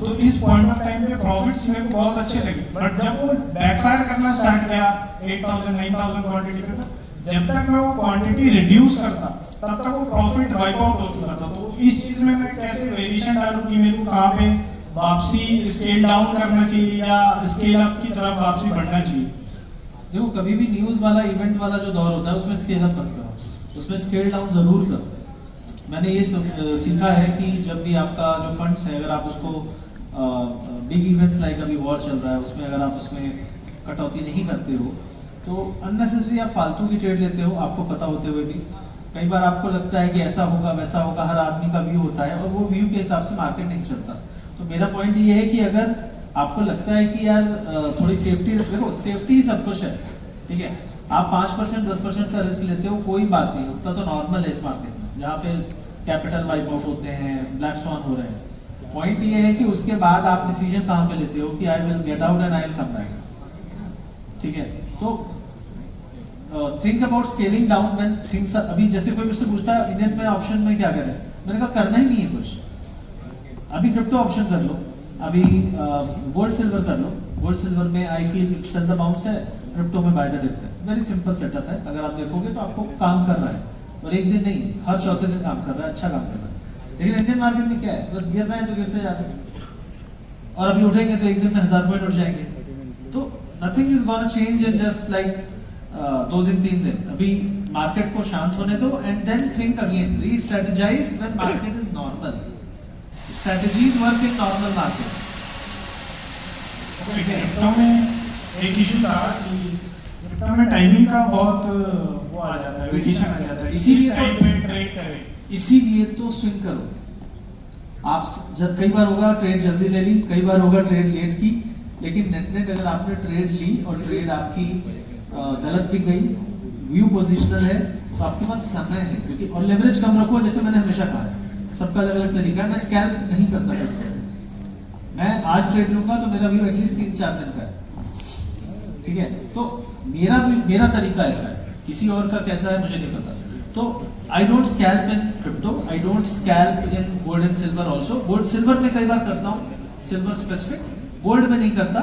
तो इस पॉइंट ऑफ टाइम पे प्रॉफिट्स मेरे को बहुत अच्छे लगे। बट जब वो बैकफायर करना स्टार्ट किया 8000, 9000 क्वांटिटी का, जब तक मैं वो क्वांटिटी रिड्यूस करता तब तक वो प्रॉफिट वाइप आउट हो चुका था। तो इस चीज में मैं कैसे वेरिएशन डालूं कि मेरे को कहाँ पे वापसी स्केल डाउन करना चाहिए या स्केल अप की तरफ वापसी बढ़ना चाहिए?
देखो, कभी भी न्यूज वाला इवेंट वाला जो दौर होता है उसमें स्केल अप मत करो, उसमें स्केल डाउन जरूर करो। मैंने ये सीखा है कि जब भी आपका जो फंड्स है, अगर आप उसको बिग इवेंट्स लाइक अभी वॉर चल रहा है उसमें अगर आप उसमें कटौती नहीं करते हो तो अननेसेसरी आप फालतू की ट्रेड लेते हो, आपको पता होते हुए भी। कई बार आपको लगता है कि ऐसा होगा वैसा होगा, हर आदमी का व्यू होता है और वो व्यू के हिसाब से मार्केट नहीं चलता। तो मेरा पॉइंट ये है कि अगर आपको लगता है कि यार थोड़ी सेफ्टी, देखो सेफ्टी ही सब कुछ है, ठीक है। आप 5% 10% का रिस्क लेते हो, कोई बात नहीं, उतना तो नॉर्मल है इस मार्केट में जहाँ पे कैपिटल वाइप आउट होते हैं, ब्लैक स्वान हो रहे हैं। पॉइंट ये है कि उसके बाद आप डिसीजन कहाँ पे लेते हो कि I will get out and I will come back, ठीक है। तो think about scaling down when things. अभी जैसे कोई मुझसे पूछता है इंडियन में ऑप्शन में क्या करें, मैंने कहा करना ही नहीं है कुछ। अभी क्रिप्टो ऑप्शन कर लो, अभी गोल्ड सिल्वर कर लो। गोल्ड सिल्वर में I feel sell the bounce है, क्रिप्टो में बाय द डिप है। वेरी सिंपल सेटअप है, अगर आप देखोगे तो आपको काम कर रहा है, और एक दिन नहीं हर चौथे दिन काम कर रहा है, अच्छा काम कर रहा है। लेकिन इंडियन मार्केट में क्या है, बस गिर रहे हैं तो गिरते जाते हैं, और अभी उठेंगे तो एक दिन में 1000 पॉइंट उठ जाएंगे। तो nothing is gonna change in just like 2 दिन 3 दिन। अभी मार्केट को शांत होने दो एंड देन थिंक अगेन, री strategise when market is normal. Strategies work in normal market.
Crypto में एक इशू था कि क्रिप्टो में टाइमिंग का बहुत वो आ जाता है, वेरिएशन आ जाता है, इसीलिए टाइम पे ट्रेड करें,
इसीलिए तो स्विंग करो। आप जब कई बार होगा ट्रेड जल्दी ले ली, कई बार होगा ट्रेड लेट की, लेकिन नेट अगर आपने ट्रेड ली और ट्रेड आपकी गलत भी गई, व्यू पोजिशनल है, तो आपके पास समय है। क्योंकि और लेवरेज कम रखो, जैसे मैंने हमेशा कहा है, सबका अलग अलग तरीका है। मैं स्कैल्प नहीं करता करता, मैं आज ट्रेड लूंगा तो मेरा व्यू एटलीस्ट 3-4 दिन का है, ठीक है। तो मेरा तरीका ऐसा है, किसी और का कैसा है मुझे नहीं पता। तो I don't scalp in crypto, I don't scalp in gold and silver also. Gold silver में कई बार करता हूँ, सिल्वर स्पेसिफिक, गोल्ड में नहीं करता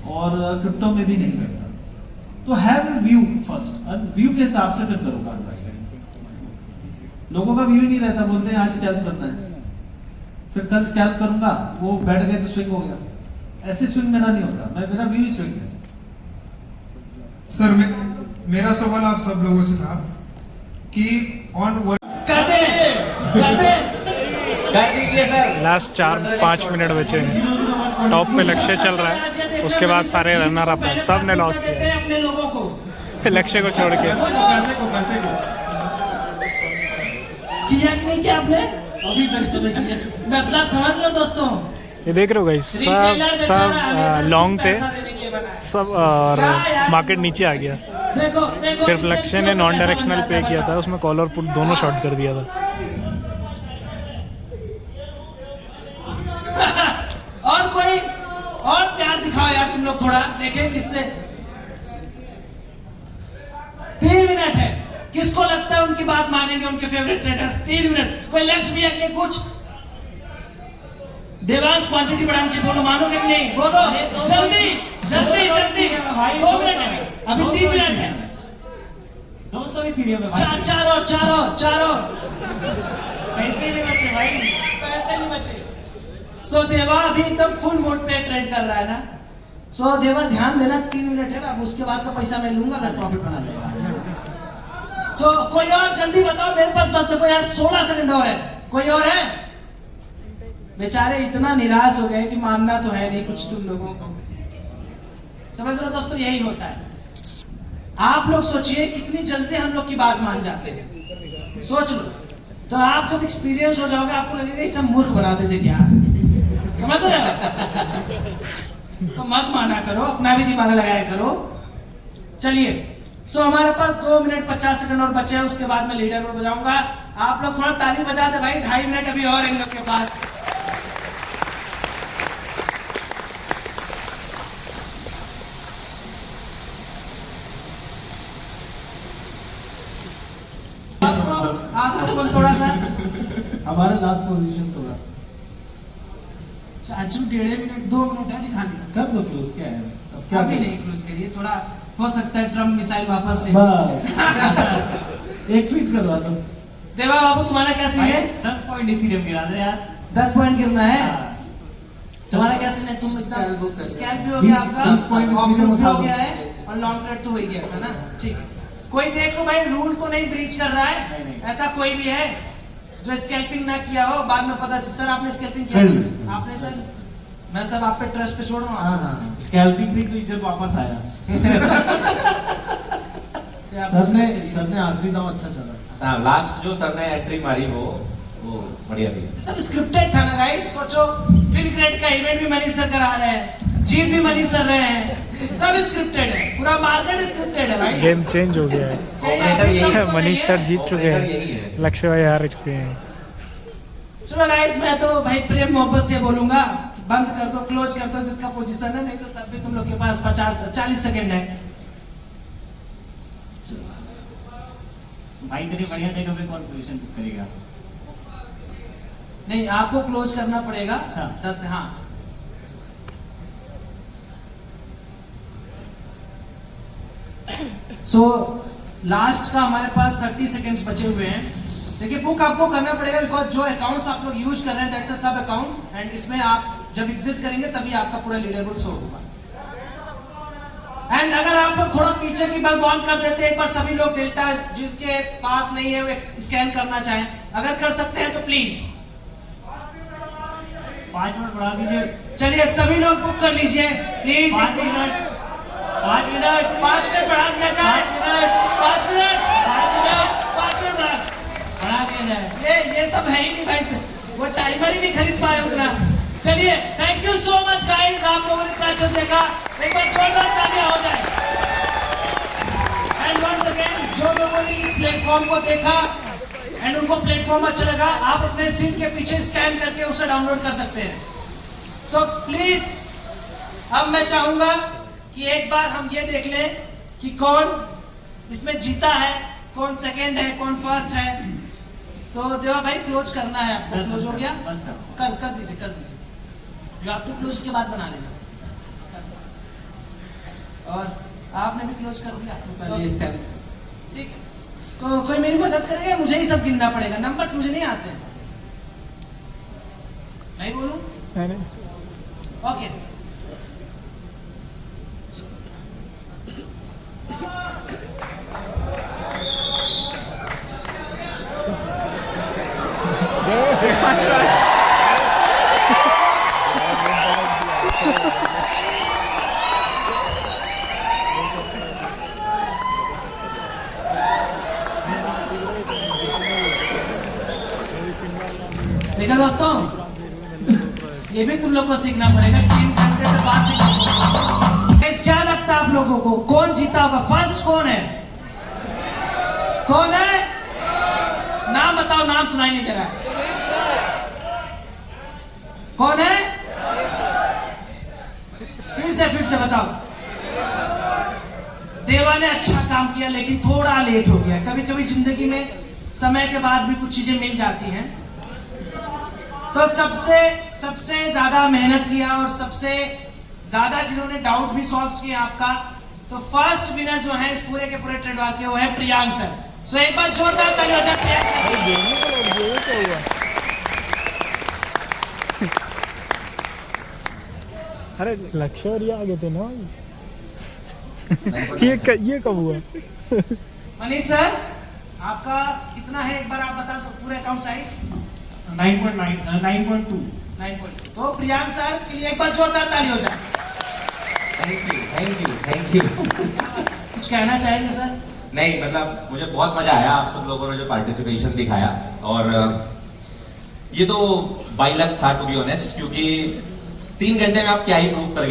और क्रिप्टो में भी नहीं करता। तो हैव ए व्यू फर्स्ट, और व्यू के हिसाब से फिर करो काम। लोगों का व्यू ही नहीं रहता, बोलते हैं आज स्कैल्प करना है, फिर कल स्कैल्प करूंगा, वो बैठ गए तो स्विंग हो गया। ऐसे स्विंग मेरा नहीं होता, मेरा व्यू ही स्विंग है।
सर मेरा सवाल आप सब लोगों से था कि ऑन
लास्ट 4-5 मिनट बचे हैं, टॉप पे लक्ष्य चल रहा है, उसके बाद सारे रनर अप हैं, सब ने लॉस किया
अपने लोगों को,
लक्ष्य को छोड़ के।
पैसे को
किया कि नहीं किया आपने?
अभी तक तो नहीं किया।
मतलब समझ लो दोस्तों,
ये देख रहे हो गाइस, सब लॉन्ग थे सब, और मार्केट नीचे आ गया।
देखो
सिर्फ लक्ष्य ने नॉन डायरेक्शनल पे किया था, उसमें कॉल और पुट दोनों शॉर्ट कर दिया था।
थोड़ा देखें किससे 3 मिनट है। किसको लगता है उनकी बात मानेंगे उनके फेवरेट ट्रेडर्स? 3 मिनट। कोई लक्ष्य भी अगले कुछ देवांश क्वांटिटी बढ़ा मुझे बोलो, मानोगे कि नहीं? बोलो जल्दी जल्दी जल्दी। 2 मिनट है अभी, 3 मिनट है।
200 ही थी में
चार और
पैसे नहीं बचे भाई,
पैसे नहीं बचे। सो देवा अभी एकदम फुल मोड पे ट्रेड कर रहा है ना। सो देवा ध्यान देना, 3 मिनट है, अब उसके बाद का पैसा मैं लूंगा अगर प्रॉफिट बना लेगा। सो कोई और जल्दी बताओ, मेरे पास बस देखो यार 16 सेकंड और है। कोई और है? बेचारे इतना निराश हो गए कि मानना तो है नहीं कुछ तुम लोगों को। समझ रहे हो दोस्तों, यही होता है। आप लोग सोचिए कितनी जल्दी हम लोग की बात मान जाते हैं। सोच लो, तो आप जब एक्सपीरियंस हो जाओगे आपको लगेगा ये सब मूर्ख बनाते थे क्या। समझ रहे हो? तो मत माना करो, अपना भी दिमाग लगाया करो। चलिए, सो हमारे पास 2 मिनट 50 सेकंड और बचे हैं, उसके बाद मैं लीडर बोर्ड बजाऊंगा। आप लोग थोड़ा ताली बजा दे भाई, 2.5 मिनट अभी और इन लोग के पास। आप लोग थोड़ा सा
हमारा लास्ट पोजीशन थोड़ा
चाचू 1.5 मिनट 2 मिनट है खाली
कर दो क्लोज। क्या है अब, क्या
अभी
करें?
नहीं क्लोज करिए, थोड़ा हो सकता है ट्रम्प मिसाइल वापस ले।
बस एक ट्वीट करवा दो।
देवा बाबू तुम्हारा क्या सीन है?
10 पॉइंट इथेरियम गिरा दो यार।
10 पॉइंट गिरना है। तुम्हारा क्या सीन है? तुम स्कैल्प भी हो गया आपका,
20 पॉइंट
ऑप्शंस भी हो
उठा
गया है और लॉन्ग ट्रेड तो हो ही गया था ना। ठीक है, कोई देख लो भाई, रूल तो नहीं ब्रीच कर रहा है। ऐसा कोई भी है जो स्कैल्पिंग ना किया हो, बाद में पता चले सर आपने स्कैल्पिंग किया। आपने सर, मैं सब आप पे ट्रस्ट पे छोड़ रहा हूँ।
स्कैल्पिंग से तो इज्जत वापस आया।
सर ने आखिरी दाव अच्छा चला।
लास्ट जो सर ने एंट्री मारी वो बढ़िया थी।
सब स्क्रिप्टेड था ना गाइस। सोचो, फिल क्रेड का इवेंट भी मनीष सर करा रहे हैं, जीत भी मनीष सर रहे हैं, सब स्क्रिप्टेड है, पूरा मार्केट स्क्रिप्टेड है भाई।
गेम चेंज हो गया है। मनीष सर जीत चुके हैं, लक्ष्य भाई हार चुके हैं।
चलो गाइस, मैं तो भाई प्रेम मोहब्बत से बोलूंगा बंद कर दो, क्लोज कर दो जिसका पोजीशन है, नहीं तो तब भी तुम लोग के पास 40 सेकंड है।
भाई तेरी बढ़िया जगह पे कौन पोजीशन बुक करेगा?
नहीं, आपको क्लोज करना पड़ेगा 10। हाँ, सो लास्ट का हमारे पास 30 सेकेंड्स बचे हुए हैं। देखिए, बुक आपको करना पड़ेगा बिकॉज जो अकाउंट्स आप लोग यूज कर रहे हैं दैट्स अ सब अकाउंट, एंड इसमें आप जब एग्जिट करेंगे तभी आपका पूरा लीडर बोर्ड शो होगा। एंड अगर आप लोग थोड़ा पीछे की बल बॉन्ड कर देते हैं, एक बार सभी लोग डेल्टा जिसके पास नहीं है वो स्कैन करना चाहें, अगर कर सकते हैं तो प्लीज
5 मिनट बढ़ा दीजिए।
चलिए सभी लोग बुक कर लीजिए प्लीज।
5 मिनट
5 मिनट बढ़ा दिया जाए। 5 मिनट बढ़ा दिया जाए। ये सब है ही नहीं भाई, वो टाइमर ही नहीं खरीद पाए उतना। चलिए, thank you so much guys, आप लोगों ने इतना अच्छा देखा। एक बार जोरदार तालियां हो जाए। एंड वंस अगेन, जो लोगों ने इस प्लेटफॉर्म को देखा एंड उनको प्लेटफॉर्म अच्छा लगा, आप अपने स्क्रीन के पीछे स्कैन करके उसे डाउनलोड कर सकते हैं। सो प्लीज, अब मैं चाहूंगा कि एक बार हम ये देख लें कि कौन इसमें जीता है, कौन सेकंड है, कौन फर्स्ट है। तो देवा भाई क्लोज करना है आपको। क्लोज हो गया? कर दीजिए। जो आपको क्लोज के बाद बना लेना। और आपने भी क्लोज कर दिया। ठीक है, तो कोई मेरी मदद करेगा? मुझे ही सब गिनना पड़ेगा, नंबर्स मुझे नहीं आते हैं। नहीं बोलूं?
नहीं।
ओके, देखा दोस्तों, ये भी तुम लोग को सीखना पड़ेगा। 3 घंटे से बात नहीं। क्या लगता है आप लोगों को कौन जीता होगा? फर्स्ट कौन है? कौन है? नाम बताओ, नाम सुनाई नहीं दे रहा है। कौन है? फिर से से बताओ। देवा ने अच्छा काम किया लेकिन थोड़ा लेट हो गया। कभी कभी जिंदगी में समय के बाद भी कुछ चीजें मिल जाती हैं। तो सबसे ज्यादा मेहनत किया और सबसे ज्यादा जिन्होंने डाउट भी सॉल्व किया आपका, तो फर्स्ट विनर जो है इस पूरे के पूरे ट्रेड वार के, वो है प्रियांक सर। सो एक बार जोरदार ताली हो जाए प्रियांक सर।
अरे लक्ष्य और ये आगे थे ना ये कब हुआ?
मनीष सर आपका कितना है, एक बार आप बता सकते पूरे अकाउंट साइज?
9.2।
तो प्रियांक सर के लिए एक बार जोरदार ताली हो जाए।
Thank you.
कुछ कहना चाहेंगे सर?
नहीं, मतलब मुझे बहुत मजा आया आप सब लोगों ने जो पार्टिसिपेशन दिखाया, और ये तो बाई लक था टू बी ऑनेस्ट, क्योंकि 3 घंटे में आप क्या ही प्रूव कर